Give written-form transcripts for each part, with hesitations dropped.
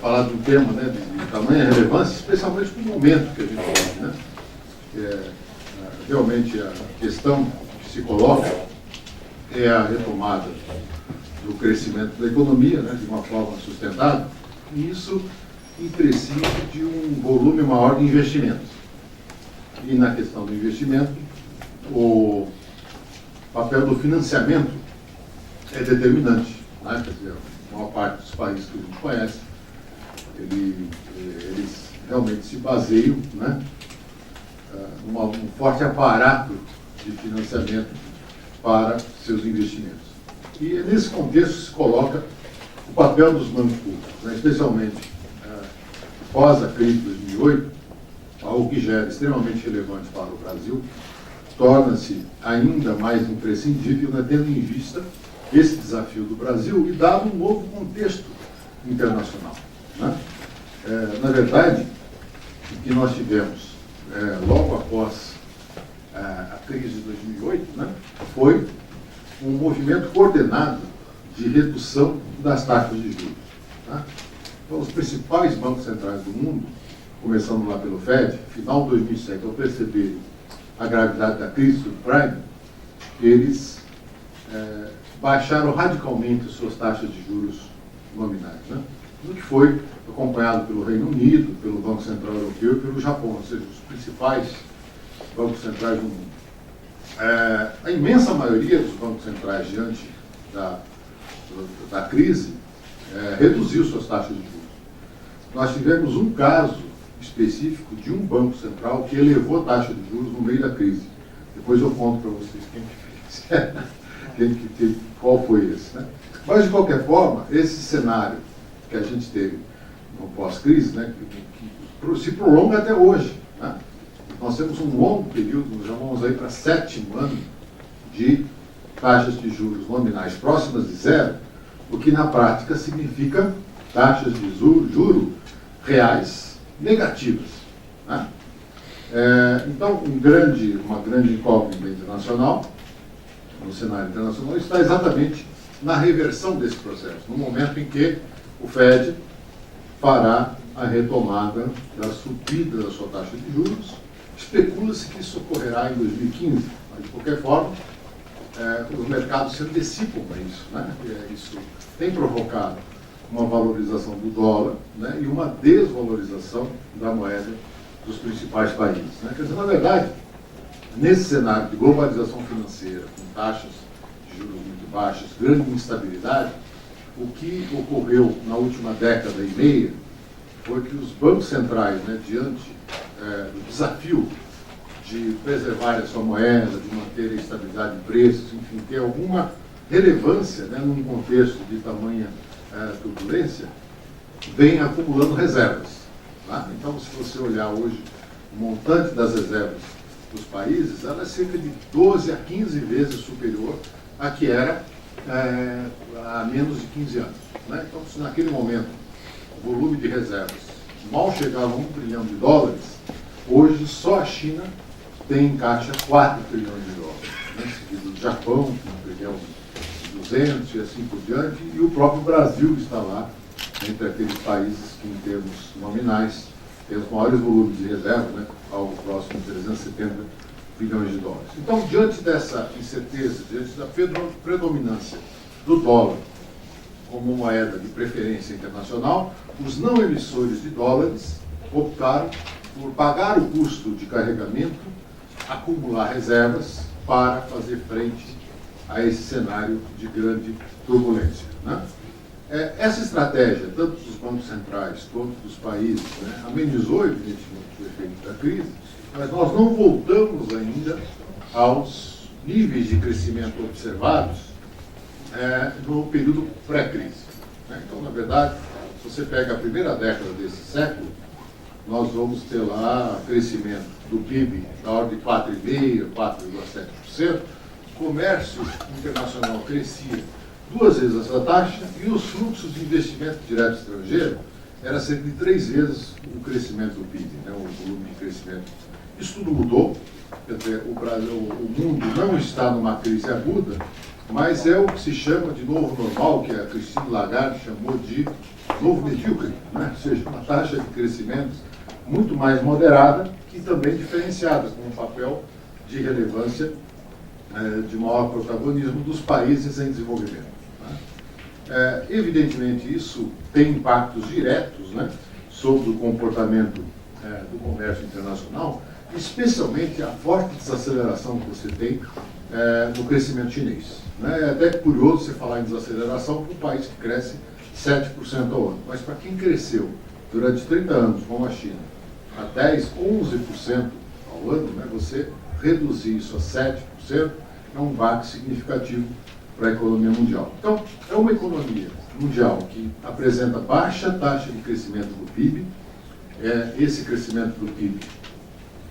falar de um tema, né, de tamanha relevância, especialmente para o momento que a gente vive, né? Realmente a questão que se coloca é a retomada do crescimento da economia, né, de uma forma sustentável, e isso em princípio de um volume maior de investimentos. E na questão do investimento, o papel do financiamento é determinante, né? Quer dizer, a maior parte dos países que a gente conhece, eles realmente se baseiam, né, num forte aparato de financiamento para seus investimentos. E é nesse contexto se coloca o papel dos bancos públicos, né, especialmente após a crise de 2008, algo que já era extremamente relevante para o Brasil, torna-se ainda mais imprescindível, né, tendo em vista esse desafio do Brasil e dado um novo contexto internacional, né? Na verdade, o que nós tivemos logo após a crise de 2008, né, foi um movimento coordenado de redução das taxas de juros, tá? Então, os principais bancos centrais do mundo, começando lá pelo FED, final de 2007, ao perceberem a gravidade da crise subprime, eles baixaram radicalmente as suas taxas de juros nominais, né? O que foi acompanhado pelo Reino Unido, pelo Banco Central Europeu e pelo Japão, ou seja, os principais bancos centrais do mundo. A imensa maioria dos bancos centrais, diante da crise, reduziu suas taxas de juros. Nós tivemos um caso específico de um banco central que elevou a taxa de juros no meio da crise. Depois eu conto para vocês quem que fez, qual foi esse, né? Mas, de qualquer forma, esse cenário que a gente teve no pós-crise, né, que se prolonga até hoje, né? Nós temos um longo período, nós já vamos aí para 7º ano de taxas de juros nominais próximas de zero, o que na prática significa taxas de juros reais negativas, né? Então, uma grande incógnita internacional, no cenário internacional, está exatamente na reversão desse processo, no momento em que o FED fará a retomada da subida da sua taxa de juros. Especula-se que isso ocorrerá em 2015, mas de qualquer forma, os mercados se antecipam para isso, né? Isso tem provocado uma valorização do dólar, né, e uma desvalorização da moeda dos principais países, né? Quer dizer, na verdade, nesse cenário de globalização financeira, com taxas de juros muito baixas, grande instabilidade, o que ocorreu na última década e meia foi que os bancos centrais, né, diante do desafio de preservar a sua moeda, de manter a estabilidade de preços, enfim, ter alguma relevância, né, num contexto de tamanha turbulência, vem acumulando reservas, tá? Então, se você olhar hoje o montante das reservas dos países, ela é cerca de 12 a 15 vezes superior à que era há menos de 15 anos, né? Então, se naquele momento o volume de reservas mal chegava a 1 trilhão de dólares, hoje só a China tem em caixa 4 trilhões de dólares, né? Seguido do Japão, com 1 trilhão e 200 e assim por diante, e o próprio Brasil está lá, entre aqueles países que, em termos nominais, tem os maiores volumes de reserva, né? Algo próximo de 370 bilhões de dólares. Então, diante dessa incerteza, diante da predominância do dólar como moeda de preferência internacional, os não emissores de dólares optaram por pagar o custo de carregamento, acumular reservas para fazer frente a esse cenário de grande turbulência, né? Essa estratégia, tanto dos bancos centrais quanto dos países, né, amenizou, evidentemente, o efeito da crise, mas nós não voltamos ainda aos níveis de crescimento observados no período pré-crise, né? Então, na verdade, se você pega a primeira década desse século, nós vamos ter lá crescimento do PIB da ordem de 4,5%, 4,7%, o comércio internacional crescia 2 vezes essa taxa e os fluxos de investimento direto estrangeiro era cerca de 3 vezes o crescimento do PIB, né, o volume de crescimento. Isso tudo mudou, quer dizer, o mundo não está numa crise aguda, mas é o que se chama de novo normal, que a Christine Lagarde chamou de novo medíocre, né? Ou seja, uma taxa de crescimento muito mais moderada e também diferenciada, com um papel de relevância de maior protagonismo dos países em desenvolvimento. Né? Evidentemente, isso tem impactos diretos, né, sobre o comportamento do comércio internacional, especialmente a forte desaceleração que você tem no crescimento chinês. Né? É até curioso você falar em desaceleração para um país que cresce 7% ao ano. Mas para quem cresceu durante 30 anos, como a China, a 10%, 11% ao ano, né, você reduzir isso a 7% é um baque significativo para a economia mundial. Então, é uma economia mundial que apresenta baixa taxa de crescimento do PIB. Esse crescimento do PIB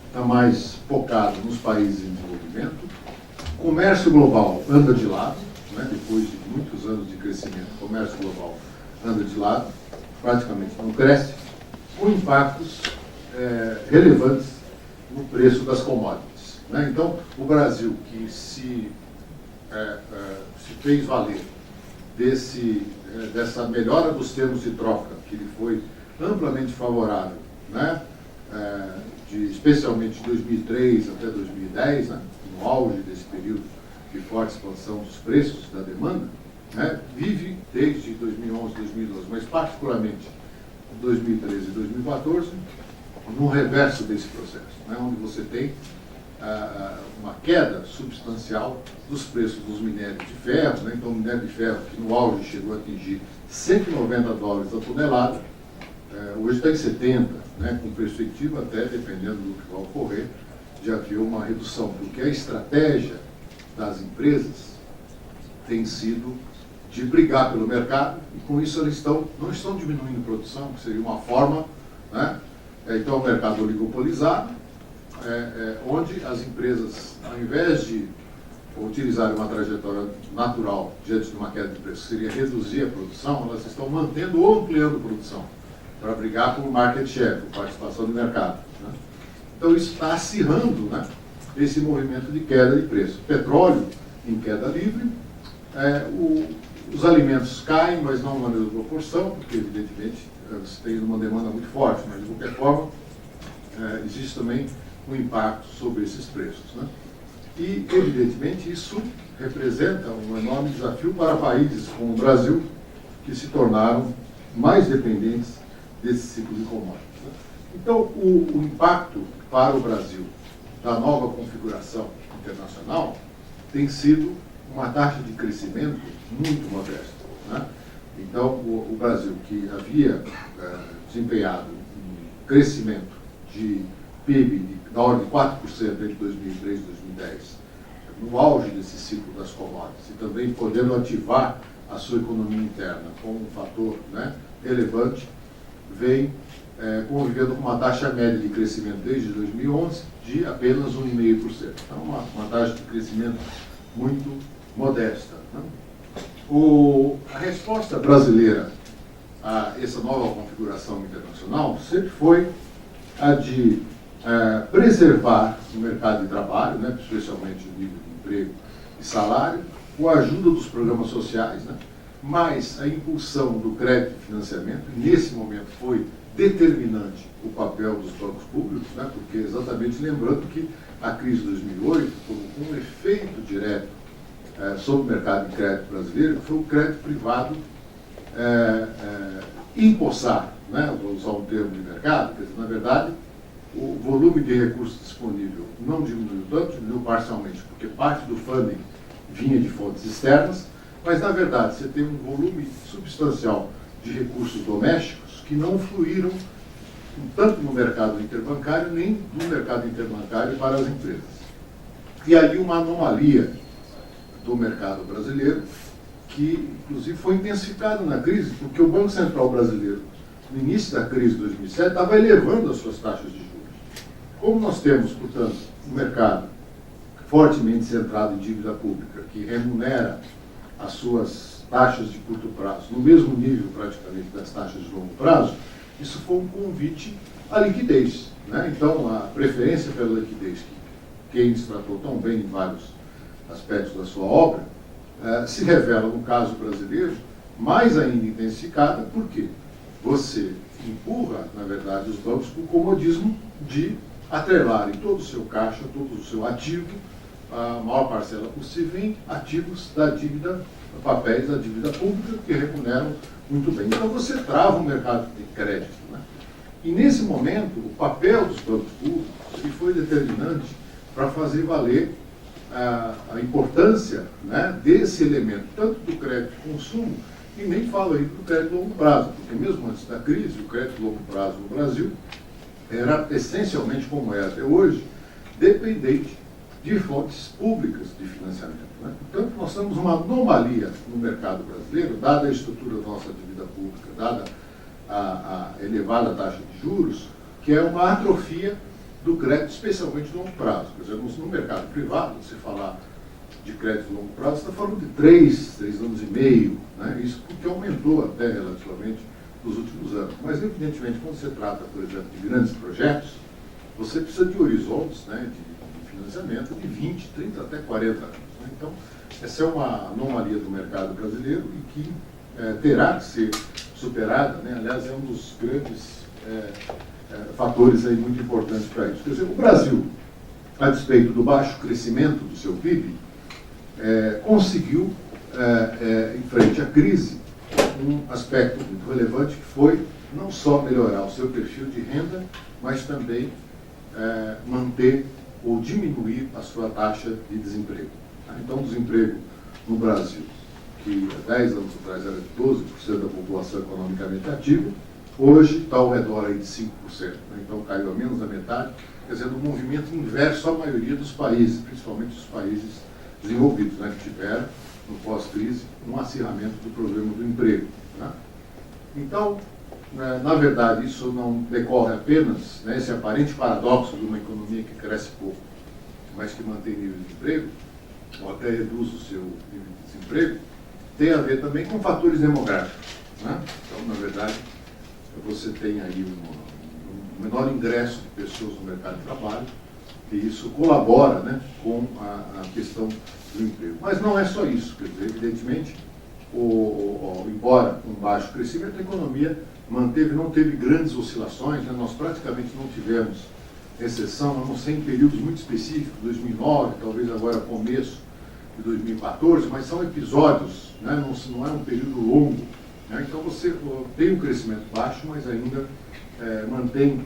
está mais focado nos países em desenvolvimento. O comércio global anda de lado, né, depois de muitos anos de crescimento, o comércio global anda de lado, praticamente não cresce, com impactos relevantes no preço das commodities. Né? Então, o Brasil, que se fez valer dessa melhora dos termos de troca, que lhe foi amplamente favorável, né? Especialmente de 2003 até 2010, né? No auge desse período de forte expansão dos preços, da demanda, né? Vive desde 2011, 2012, mas particularmente 2013 e 2014, no reverso desse processo, né? Onde você tem uma queda substancial dos preços dos minérios de ferro, né? Então, o minério de ferro, que no auge chegou a atingir $190 a tonelada, hoje está em 70, né? Com perspectiva, até dependendo do que vai ocorrer, de haver uma redução, porque a estratégia das empresas tem sido de brigar pelo mercado, e com isso eles não estão diminuindo a produção, que seria uma forma, né? Então, o mercado oligopolizado, onde as empresas, ao invés de utilizarem uma trajetória natural diante de uma queda de preço, que seria reduzir a produção, elas estão mantendo ou ampliando a produção, para brigar por market share, por participação de mercado. Né? Então, isso está acirrando, né, esse movimento de queda de preço. Petróleo em queda livre, os alimentos caem, mas não na mesma proporção, porque, evidentemente, você tem uma demanda muito forte, mas, de qualquer forma, existe também um impacto sobre esses preços. Né? E, evidentemente, isso representa um enorme desafio para países como o Brasil, que se tornaram mais dependentes desse ciclo de commodities. Né? Então, o impacto para o Brasil da nova configuração internacional tem sido uma taxa de crescimento muito modesta. Né? Então, o Brasil, que havia desempenhado um crescimento de PIB da ordem de 4% entre 2003 e 2010, no auge desse ciclo das commodities, e também podendo ativar a sua economia interna como um fator, né, relevante, vem convivendo com uma taxa média de crescimento desde 2011 de apenas 1,5%. Então, uma taxa de crescimento muito modesta. Né? A resposta brasileira a essa nova configuração internacional sempre foi a de preservar o mercado de trabalho, né, especialmente o nível de emprego e salário, com a ajuda dos programas sociais, né, mas a impulsão do crédito e financiamento, e nesse momento foi determinante o papel dos bancos públicos, né, porque exatamente lembrando que a crise de 2008 colocou um efeito direto sobre o mercado de crédito brasileiro, que foi o crédito privado empossar, né, vou usar um termo de mercado, quer dizer, na verdade, o volume de recursos disponível não diminuiu tanto, diminuiu parcialmente, porque parte do funding vinha de fontes externas, mas, na verdade, você tem um volume substancial de recursos domésticos que não fluíram tanto no mercado interbancário, nem do mercado interbancário para as empresas. E ali uma anomalia do mercado brasileiro, que, inclusive, foi intensificada na crise, porque o Banco Central brasileiro, no início da crise de 2007, estava elevando as suas taxas de juros. Como nós temos, portanto, um mercado fortemente centrado em dívida pública, que remunera as suas taxas de curto prazo no mesmo nível, praticamente, das taxas de longo prazo, isso foi um convite à liquidez. Né? Então, a preferência pela liquidez, que Keynes tratou tão bem em vários aspectos da sua obra, se revela, no caso brasileiro, mais ainda intensificada. Por quê? você empurra, na verdade, os bancos para o comodismo de atrelarem todo o seu caixa, todo o seu ativo, a maior parcela possível em ativos da dívida, papéis da dívida pública, que remuneram muito bem. Então você trava o mercado de crédito, né? E nesse momento, o papel dos bancos públicos ele foi determinante para fazer valer a importância, né, desse elemento, tanto do crédito de consumo, e nem falo aí do crédito de longo prazo, porque mesmo antes da crise, o crédito de longo prazo no Brasil era essencialmente, como é até hoje, dependente de fontes públicas de financiamento, né? Portanto, nós temos uma anomalia no mercado brasileiro, dada a estrutura da nossa dívida pública, dada a elevada taxa de juros, que é uma atrofia do crédito, especialmente de longo prazo. Quer dizer, no mercado privado, você falar de crédito de longo prazo, você está falando de 3 anos e meio, né? Isso porque aumentou até relativamente nos últimos anos. Mas, evidentemente, quando você trata, por exemplo, de grandes projetos, você precisa de horizontes, né, de financiamento de 20, 30, até 40 anos. Né? Então, essa é uma anomalia do mercado brasileiro e que terá que ser superada, né? Aliás, é um dos grandes fatores aí muito importantes para isso. Quer dizer, o Brasil, a despeito do baixo crescimento do seu PIB, conseguiu, em frente à crise, um aspecto muito relevante que foi não só melhorar o seu perfil de renda, mas também manter ou diminuir a sua taxa de desemprego. Então, o desemprego no Brasil, que há 10 anos atrás era de 12% da população economicamente ativa, hoje está ao redor aí de 5%. Né? Então, caiu a menos da metade, quer dizer, um movimento inverso à maioria dos países, principalmente os países desenvolvidos, né, que tiveram, no pós-crise, um acirramento do problema do emprego. Né? Então, na verdade, isso não decorre apenas, né, esse aparente paradoxo de uma economia que cresce pouco, mas que mantém nível de emprego, ou até reduz o seu nível de desemprego, tem a ver também com fatores demográficos. Né? Então, na verdade, você tem aí um menor ingresso de pessoas no mercado de trabalho, e isso colabora, né, com a questão do emprego. Mas não é só isso, quer dizer, evidentemente, embora com baixo crescimento, a economia não teve grandes oscilações, né? Nós praticamente não tivemos exceção, a não ser em períodos muito específicos, 2009, talvez agora começo de 2014, mas são episódios, né? Não é um período longo. Né? Então você tem um crescimento baixo, mas ainda mantém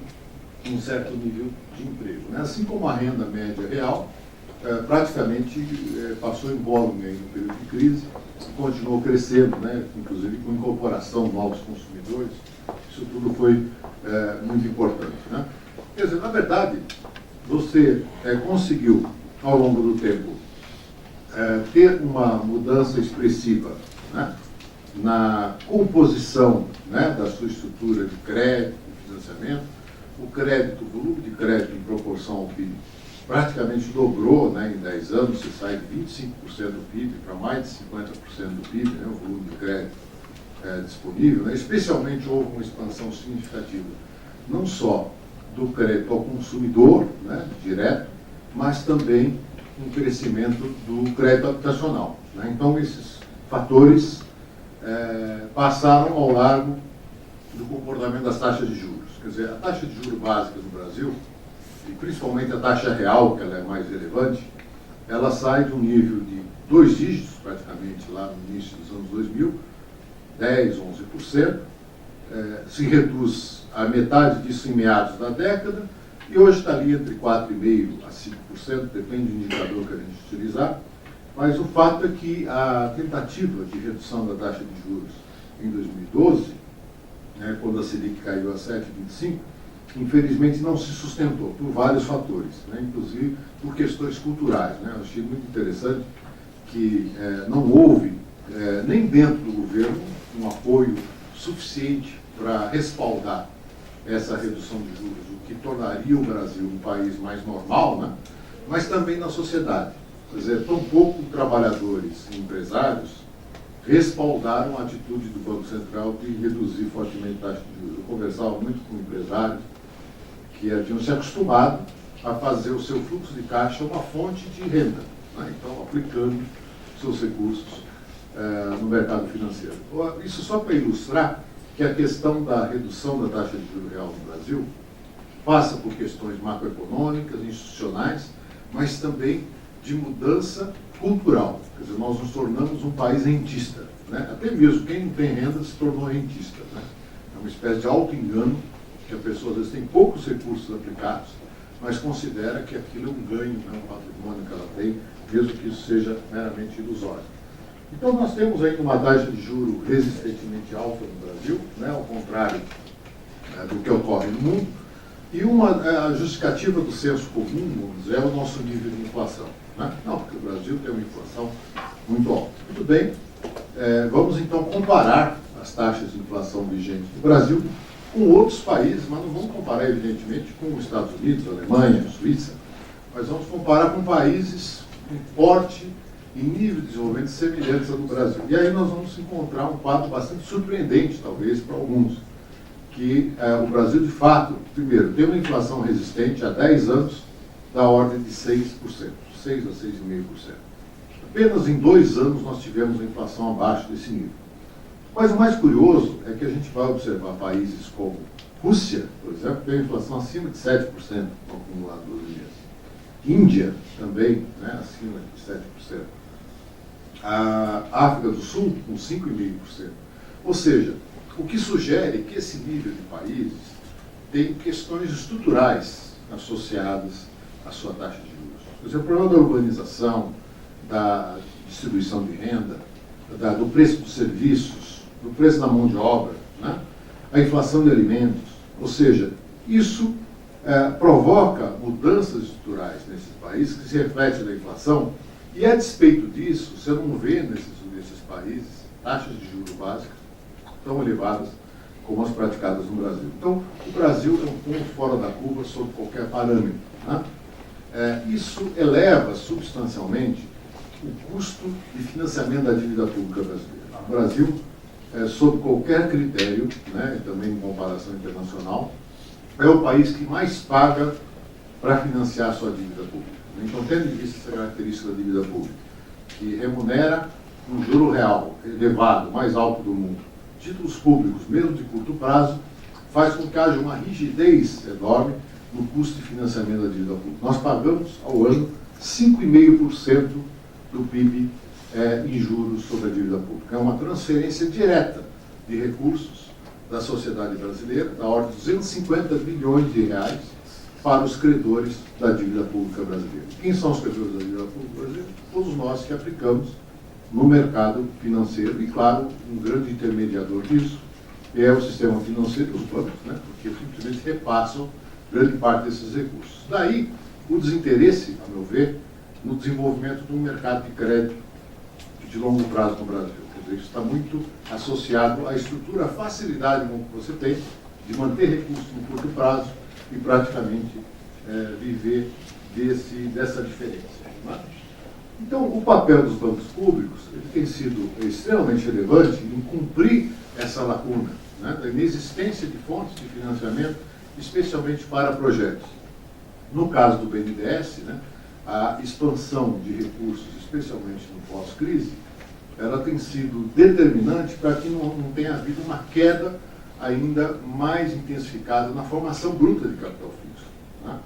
um certo nível de emprego. Né? Assim como a renda média real, praticamente passou incólume no período de crise e continuou crescendo, né? Inclusive com incorporação de novos consumidores. Isso tudo foi muito importante. Né? Quer dizer, na verdade, você conseguiu, ao longo do tempo, ter uma mudança expressiva, né, na composição, né, da sua estrutura de crédito, de financiamento. O crédito, o volume de crédito em proporção ao PIB praticamente dobrou, né, em 10 anos, você sai de 25% do PIB para mais de 50% do PIB, né, o volume de crédito disponível. Né, especialmente houve uma expansão significativa, não só do crédito ao consumidor, né, direto, mas também um crescimento do crédito habitacional. Né. Então, esses fatores passaram ao largo do comportamento das taxas de juros. Quer dizer, a taxa de juros básica no Brasil, e principalmente a taxa real, que ela é mais relevante, ela sai de um nível de 2 dígitos, praticamente, lá no início dos anos 2000, 10, 11%, se reduz a metade disso em meados da década, e hoje está ali entre 4,5% a 5%, depende do indicador que a gente utilizar, mas o fato é que a tentativa de redução da taxa de juros em 2012, né, quando a Selic caiu a 7,25%, infelizmente não se sustentou por vários fatores, né, inclusive por questões culturais. Né. Eu achei muito interessante que não houve, nem dentro do governo, um apoio suficiente para respaldar essa redução de juros, o que tornaria o Brasil um país mais normal, né, mas também na sociedade. Quer dizer, tão pouco trabalhadores e empresários respaldaram a atitude do Banco Central de reduzir fortemente a taxa de juros. Eu conversava muito com empresários que tinham se acostumado a fazer o seu fluxo de caixa uma fonte de renda, né? Então aplicando seus recursos no mercado financeiro. Isso só para ilustrar que a questão da redução da taxa de juros real no Brasil passa por questões macroeconômicas, institucionais, mas também de mudança cultural. Quer dizer, nós nos tornamos um país rentista, né? Até mesmo quem não tem renda se tornou rentista, né? É uma espécie de auto-engano que a pessoa às vezes tem poucos recursos aplicados, mas considera que aquilo é um ganho, né, um patrimônio que ela tem, mesmo que isso seja meramente ilusório. Então nós temos ainda uma taxa de juros resistentemente alta no Brasil, né, ao contrário do que ocorre no mundo, e a justificativa do senso comum, vamos dizer, é o nosso nível de inflação, né? Não, porque o Brasil tem uma inflação muito alta. Muito bem, vamos então comparar as taxas de inflação vigentes no Brasil com outros países, mas não vamos comparar, evidentemente, com os Estados Unidos, a Alemanha, a Suíça, mas vamos comparar com países com porte e nível de desenvolvimento semelhantes ao do Brasil. E aí nós vamos encontrar um quadro bastante surpreendente, talvez, para alguns, que o Brasil, de fato, primeiro, tem uma inflação resistente há 10 anos da ordem de 6%, 6 a 6,5%. Apenas em 2 anos nós tivemos a inflação abaixo desse nível. Mas o mais curioso é que a gente vai observar países como Rússia, por exemplo, que tem uma inflação acima de 7% no acumulado 12 meses. Índia também, né, acima de 7%. A África do Sul, com 5,5%. Ou seja, o que sugere que esse nível de países tem questões estruturais associadas à sua taxa de juros. Por exemplo, o problema da urbanização, da distribuição de renda, do preço dos serviços, do preço da mão de obra, né? A inflação de alimentos. Ou seja, isso provoca mudanças estruturais nesses países que se refletem na inflação, e a despeito disso, você não vê nesses países taxas de juros básicas tão elevadas como as praticadas no Brasil. Então, o Brasil é um ponto fora da curva sob qualquer parâmetro, né? Isso eleva substancialmente o custo de financiamento da dívida pública brasileira. O Brasil, sob qualquer critério, né, também em comparação internacional, é o país que mais paga para financiar a sua dívida pública. Então, tendo em vista essa característica da dívida pública, que remunera um juro real elevado, mais alto do mundo, títulos públicos, mesmo de curto prazo, faz com que haja uma rigidez enorme no custo de financiamento da dívida pública. Nós pagamos, ao ano, 5,5% do PIB em juros sobre a dívida pública. É uma transferência direta de recursos da sociedade brasileira, da ordem de 250 bilhões de reais, para os credores da dívida pública brasileira. Quem são os credores da dívida pública brasileira? Todos nós que aplicamos no mercado financeiro. E, claro, um grande intermediador disso é o sistema financeiro e os bancos, né? Porque simplesmente repassam grande parte desses recursos. Daí, o desinteresse, a meu ver, no desenvolvimento de um mercado de crédito de longo prazo no Brasil. Quer dizer, isso está muito associado à estrutura, à facilidade com que você tem de manter recursos no curto prazo e praticamente viver dessa diferença, né? Então, o papel dos bancos públicos ele tem sido extremamente relevante em cumprir essa lacuna, né, da inexistência de fontes de financiamento, especialmente para projetos. No caso do BNDES, né, a expansão de recursos, especialmente no pós-crise, ela tem sido determinante para que não tenha havido uma queda ainda mais intensificada na formação bruta de capital fixo, né?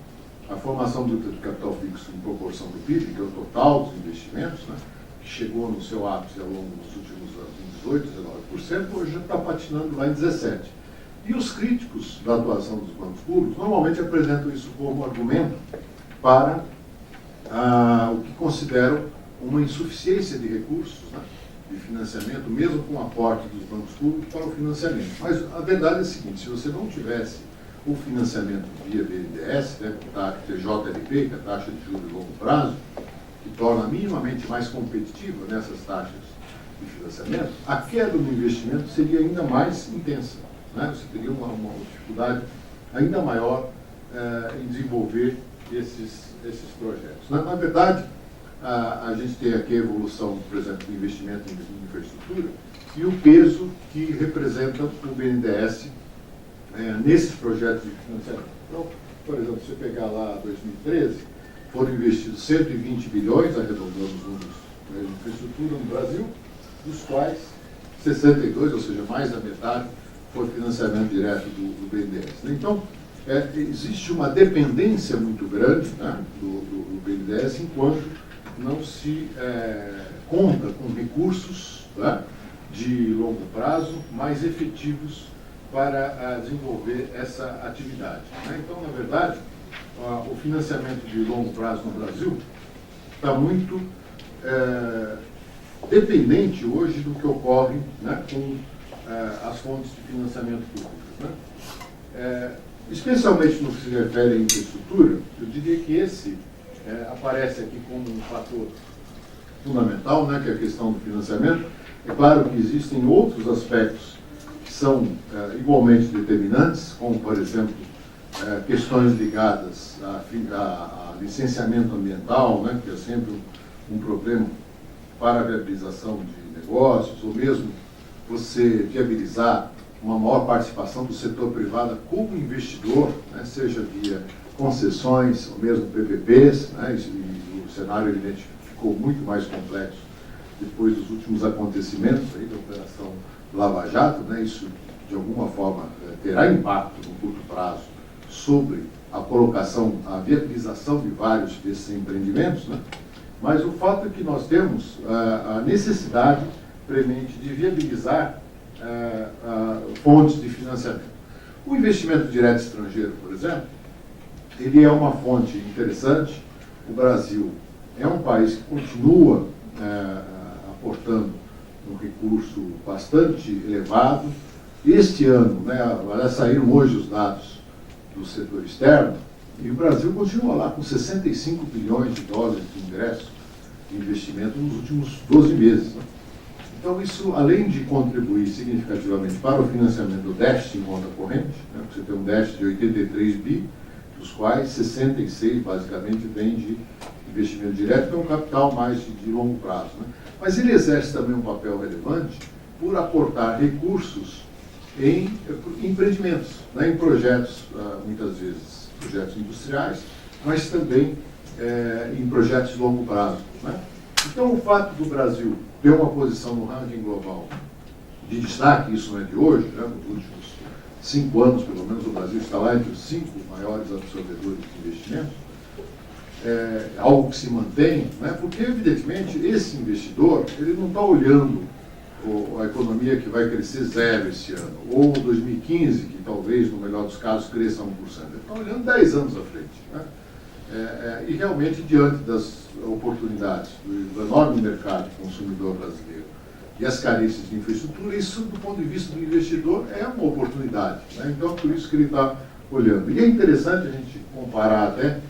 A formação bruta de capital fixo em proporção do PIB, que é o total dos investimentos, né, que chegou no seu ápice ao longo dos últimos anos em 18%, 19%, hoje já está patinando lá em 17%. E os críticos da atuação dos bancos públicos normalmente apresentam isso como argumento para o que consideram uma insuficiência de recursos, né, de financiamento, mesmo com o aporte dos bancos públicos para o financiamento. Mas a verdade é a seguinte: se você não tivesse o financiamento via BNDES, né, TJLP, que é a taxa de juros de longo prazo, que torna minimamente mais competitiva nessas taxas de financiamento, a queda no investimento seria ainda mais intensa, né? Você teria uma dificuldade ainda maior em desenvolver esses projetos. Na verdade, a gente tem aqui a evolução, por exemplo, do investimento em infraestrutura e o peso que representa o BNDES nesses projetos de financiamento. Então, por exemplo, se você pegar lá 2013, foram investidos 120 bilhões, arredondando os números de infraestrutura no Brasil, dos quais 62, ou seja, mais da metade, for financiamento direto do BNDES. Então, existe uma dependência muito grande, né, do BNDES, enquanto não se conta com recursos, né, de longo prazo mais efetivos para desenvolver essa atividade, né? Então, na verdade, o financiamento de longo prazo no Brasil está muito dependente hoje do que ocorre, né, com as fontes de financiamento públicas, né? Especialmente no que se refere à infraestrutura, eu diria que esse aparece aqui como um fator fundamental, né, que é a questão do financiamento. É claro que existem outros aspectos que são igualmente determinantes, como, por exemplo, questões ligadas a licenciamento ambiental, né, que é sempre um problema para a viabilização de negócios, ou mesmo você viabilizar uma maior participação do setor privado como investidor, né, seja via concessões ou mesmo PPPs, né, e o cenário, evidente, ficou muito mais complexo depois dos últimos acontecimentos aí da Operação Lava Jato, né, isso de alguma forma terá impacto no curto prazo sobre a colocação, a viabilização de vários desses empreendimentos, né, mas o fato é que nós temos a necessidade premente de viabilizar fontes de financiamento. O investimento direto estrangeiro, por exemplo, ele é uma fonte interessante. O Brasil é um país que continua aportando um recurso bastante elevado. Este ano, né, saíram hoje os dados do setor externo, e o Brasil continua lá com 65 bilhões de dólares de ingresso de investimento nos últimos 12 meses. Né? Então, isso, além de contribuir significativamente para o financiamento do déficit em conta corrente, né, você tem um déficit de 83 bi, dos quais 66, basicamente, vem de investimento direto, que é um capital mais de longo prazo. Né? Mas ele exerce também um papel relevante por aportar recursos em empreendimentos, né, em projetos, muitas vezes, projetos industriais, mas também em projetos de longo prazo. Né? Então, o fato do Brasil ter uma posição no ranking global de destaque, isso não é de hoje, né, nos últimos 5 anos, pelo menos, o Brasil está lá entre os 5 maiores absorvedores de investimentos, algo que se mantém, né, porque, evidentemente, esse investidor ele não está olhando a economia que vai crescer 0 esse ano, ou 2015, que talvez, no melhor dos casos, cresça 1%. Ele está olhando 10 anos à frente. Né? E realmente, diante das oportunidades do enorme mercado consumidor brasileiro e as carências de infraestrutura, isso, do ponto de vista do investidor, é uma oportunidade. Né? Então, por isso que ele está olhando. E é interessante a gente comparar até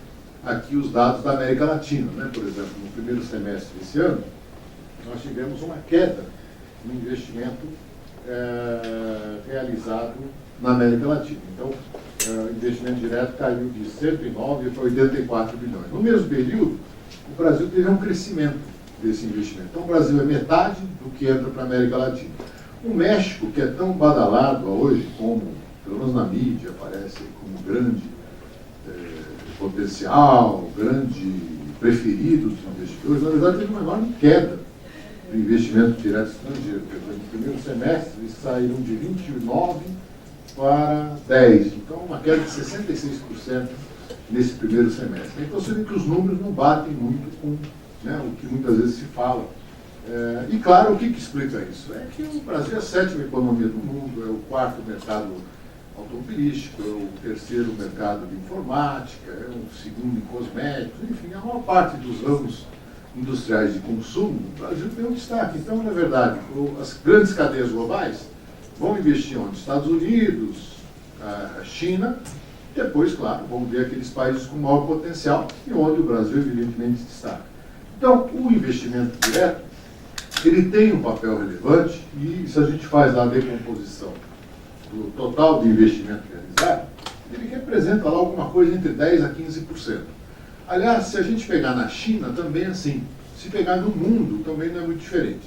aqui os dados da América Latina. Né? Por exemplo, no primeiro semestre desse ano, nós tivemos uma queda no investimento realizado na América Latina. Então, o investimento direto caiu de 109 para 84 bilhões. No mesmo período, o Brasil teve um crescimento desse investimento. Então, o Brasil é metade do que entra para a América Latina. O México, que é tão badalado hoje, como, pelo menos na mídia, aparece como grande potencial, grande preferido dos investidores, na verdade, teve uma enorme queda do investimento direto estrangeiro. No primeiro semestre, eles saíram de 29 para 10. Então, uma queda de 66% nesse primeiro semestre. Então, você vê que os números não batem muito com, né, o que muitas vezes se fala. E, claro, o que explica isso? É que o Brasil é a 7ª economia do mundo, é o 4º mercado automobilístico, é o 3º mercado de informática, é o 2º em cosméticos, enfim, a maior parte dos ramos industriais de consumo, o Brasil tem um destaque. Então, na verdade, as grandes cadeias globais vão investir onde? Estados Unidos, a China, depois, claro, vão ver aqueles países com maior potencial e onde o Brasil, evidentemente, se destaca. Então, o investimento direto, ele tem um papel relevante e, se a gente faz lá a decomposição do total de investimento realizado, ele representa lá alguma coisa entre 10% a 15%. Aliás, se a gente pegar na China, também é assim. Se pegar no mundo, também não é muito diferente.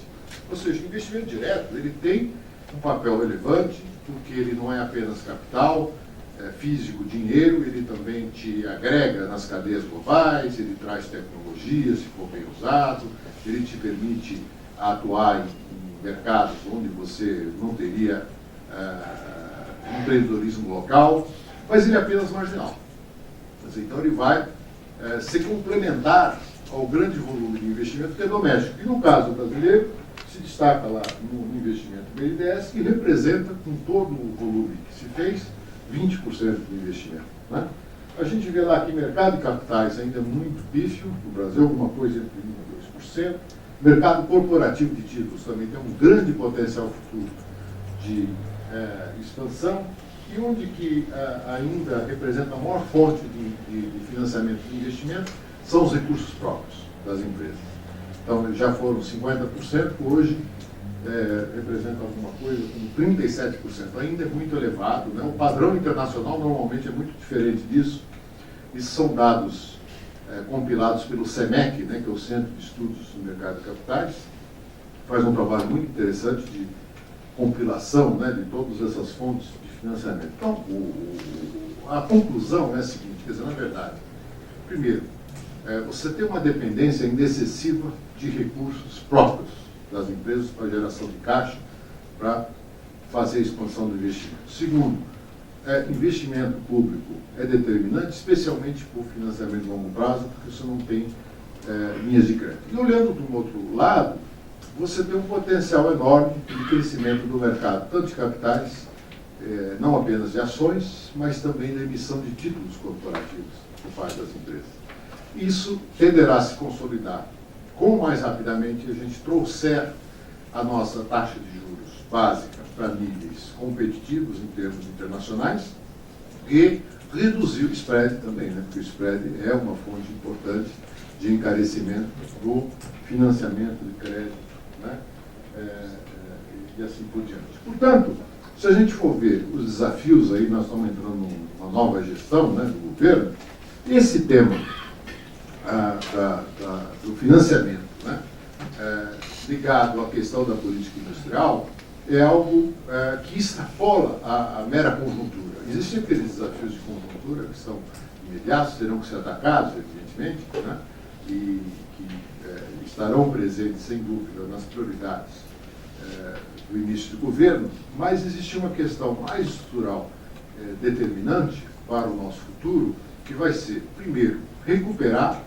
Ou seja, o investimento direto, ele tem um papel relevante, porque ele não é apenas capital, físico, dinheiro, ele também te agrega nas cadeias globais, ele traz tecnologia, se for bem usado, ele te permite atuar em mercados onde você não teria empreendedorismo local, mas ele é apenas marginal. Então ele vai ser complementar ao grande volume de investimento que é doméstico. E no caso brasileiro, se destaca lá no investimento BNDES, que representa, com todo o volume que se fez, 20% do investimento. Né? A gente vê lá que mercado de capitais ainda é muito pífio, no Brasil, alguma coisa entre 1% e 2%. Mercado corporativo de títulos também tem um grande potencial futuro de expansão, e onde que ainda representa a maior fonte de financiamento de investimento são os recursos próprios das empresas. Então, já foram 50%, hoje representa alguma coisa como 37%. Ainda é muito elevado. Né? O padrão internacional normalmente é muito diferente disso. Isso são dados compilados pelo CEMEC, né, que é o Centro de Estudos do Mercado de Capitais. Faz um trabalho muito interessante de compilação, né, de todas essas fontes de financiamento. Então, a conclusão é a seguinte, quer dizer, na verdade, primeiro, você tem uma dependência ainda excessiva de recursos próprios das empresas para geração de caixa, para fazer a expansão do investimento. Segundo, investimento público é determinante, especialmente por financiamento de longo prazo, porque você não tem linhas de crédito. E olhando de um outro lado, você tem um potencial enorme de crescimento do mercado, tanto de capitais, não apenas de ações, mas também da emissão de títulos corporativos por parte das empresas. Isso tenderá a se consolidar com mais rapidamente a gente trouxer a nossa taxa de juros básica para níveis competitivos em termos internacionais e reduzir o spread também, né? Porque o spread é uma fonte importante de encarecimento do financiamento de crédito, né? E assim por diante. Portanto, se a gente for ver os desafios aí, nós estamos entrando numa nova gestão, né, do governo, esse tema do financiamento, né, ligado à questão da política industrial, é algo que extrapola a mera conjuntura. Existem aqueles desafios de conjuntura que são imediatos, terão que ser atacados, evidentemente, né, e que estarão presentes, sem dúvida, nas prioridades do início do governo, mas existe uma questão mais estrutural determinante para o nosso futuro, que vai ser, primeiro, recuperar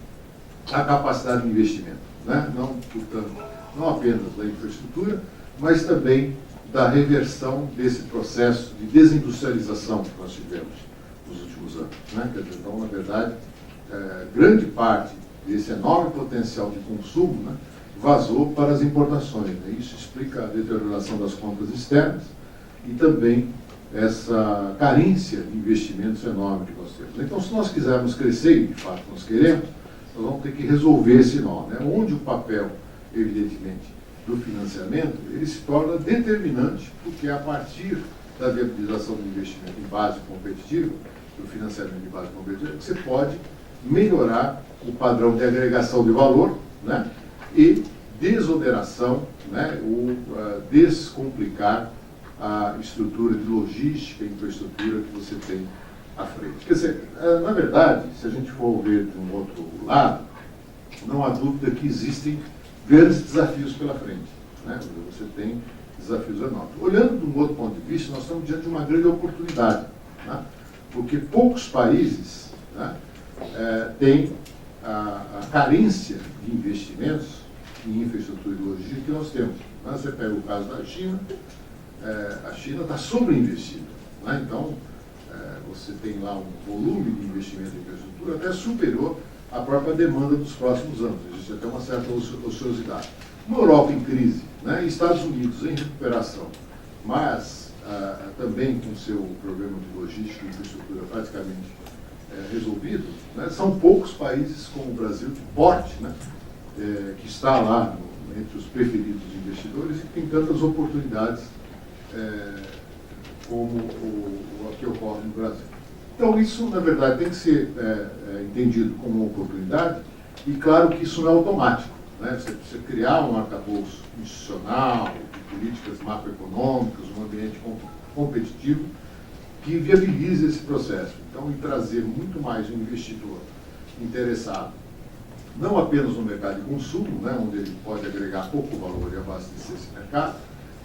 a capacidade de investimento, né? Não apenas da infraestrutura, mas também da reversão desse processo de desindustrialização que nós tivemos nos últimos anos. Né? Então, na verdade, grande parte desse enorme potencial de consumo, né, vazou para as importações. Né? Isso explica a deterioração das contas externas e também essa carência de investimentos enorme que nós temos. Então, se nós quisermos crescer, e de fato nós queremos, nós vamos ter que resolver esse nó, né? Onde o papel, evidentemente, do financiamento, ele se torna determinante, porque a partir da viabilização do investimento em base competitiva, do financiamento de base competitiva, você pode melhorar o padrão de agregação de valor, né? E desoneração, né? Ou descomplicar a estrutura de logística e infraestrutura que você tem à frente. Quer dizer, na verdade, se a gente for ver de um outro lado, não há dúvida que existem grandes desafios pela frente. Né? Você tem desafios enormes. Olhando de um outro ponto de vista, nós estamos diante de uma grande oportunidade, né? Porque poucos países, né, têm a carência de investimentos em infraestrutura e logística que nós temos. Né? Você pega o caso da China, a China está sobreinvestida. Né? Então, você tem lá um volume de investimento em infraestrutura até superior à própria demanda dos próximos anos. Existe até uma certa ociosidade. Uma Europa em crise, né? Estados Unidos em recuperação, mas também com seu problema de logística e infraestrutura praticamente resolvido, né? São poucos países como o Brasil, de porte, né? Que está lá entre os preferidos investidores e tem tantas oportunidades como o que ocorre no Brasil. Então, isso, na verdade, tem que ser entendido como uma oportunidade, e claro que isso não é automático. Né? Você precisa criar um arcabouço institucional, de políticas macroeconômicas, um ambiente competitivo que viabilize esse processo. Então, e trazer muito mais um investidor interessado, não apenas no mercado de consumo, né, onde ele pode agregar pouco valor e abastecer esse mercado,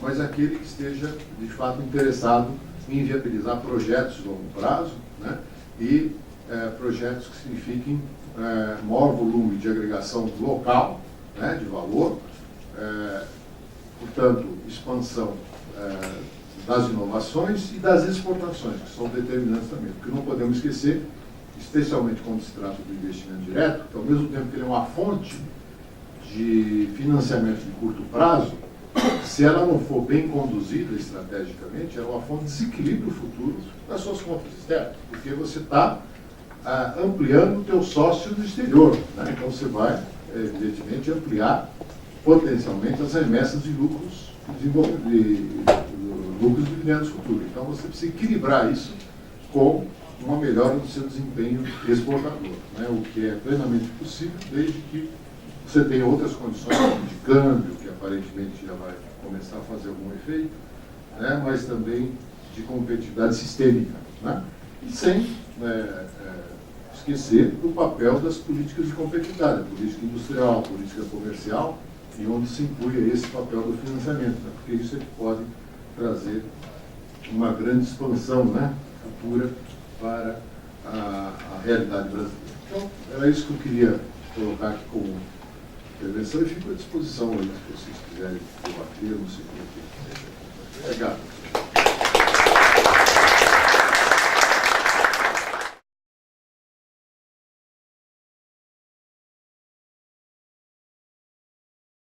mas aquele que esteja, de fato, interessado em viabilizar projetos de longo prazo, né, e projetos que signifiquem maior volume de agregação local, né, de valor, portanto, expansão das inovações e das exportações, que são determinantes também, porque não podemos esquecer, especialmente quando se trata do investimento direto, que ao mesmo tempo que ele é uma fonte de financiamento de curto prazo, se ela não for bem conduzida estrategicamente, ela é uma fonte de desequilíbrio futuro das suas contas externas, porque você está ampliando o teu sócio do exterior, né? Então você vai, evidentemente, ampliar potencialmente as remessas de lucros lucros e dividendos futuros. Então você precisa equilibrar isso com uma melhora do seu desempenho exportador, né? O que é plenamente possível, desde que você tenha outras condições de câmbio, que aparentemente já vai começar a fazer algum efeito, né? Mas também de competitividade sistêmica, né? E sem esquecer do papel das políticas de competitividade, a política industrial, a política comercial, e onde se inclui esse papel do financiamento, né? Porque isso é que pode trazer uma grande expansão, né, futura para a realidade brasileira. Então, era isso que eu queria colocar aqui como intervenção e fico à disposição aí, se vocês quiserem debater, não sei o que. Obrigado.